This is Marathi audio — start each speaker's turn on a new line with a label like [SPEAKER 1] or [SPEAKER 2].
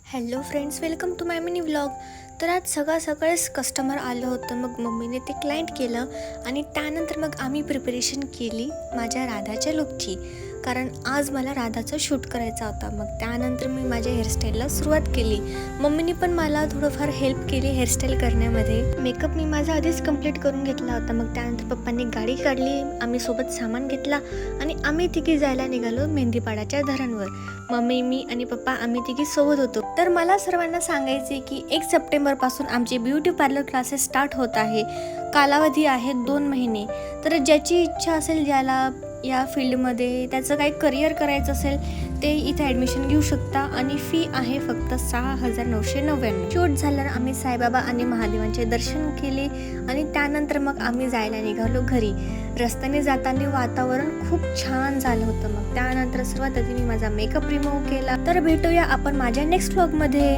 [SPEAKER 1] Hello friends, welcome to my mini vlog. तर आज सकाळीच कस्टमर आलं होतं. मग मम्मीने ते क्लायंट केलं आणि त्यानंतर मग आम्ही प्रिपरेशन केली माझ्या राधाच्या लुकची, कारण आज मला राधाचं शूट करायचा होता. मग त्यानंतर मी माझ्या हेअरस्टाईलला सुरुवात केली. मम्मीने पण मला थोडंफार हेल्प केली हेअरस्टाईल करण्यामध्ये. मेकअप मी माझा आधीच कंप्लीट करून घेतला होता. मग त्यानंतर पप्पांनी गाडी काढली, आम्ही सोबत सामान घेतला आणि आम्ही तिघी जायला निघालो मेहंदीपाडाच्या धरणवर. मम्मी, मी आणि पप्पा आम्ही तिघी सोबत होतो. तर मला सर्वांना सांगायचे की 1 सप्टेंबरपासून आमचे ब्युटी पार्लर क्लासेस स्टार्ट होत आहे. कालावधी आहे 2 महिने. तर ज्याची इच्छा असेल, ज्याला या फील्डमध्ये त्याचं काही करिअर करायचं असेल, ते इथे ॲडमिशन घेऊ शकता आणि फी आहे फक्त 6,999. शूट झाल्यावर आम्ही साईबाबा आणि महादेवांचे दर्शन केले आणि त्यानंतर मग आम्ही जायला निघालो घरी. रस्त्याने जाताना वातावरण खूप छान झालं होतं. मग त्यानंतर सर्वात आधी मी माझा मेकअप रिमूव्ह केला. तर भेटूया आपण माझ्या नेक्स्ट व्लॉगमध्ये.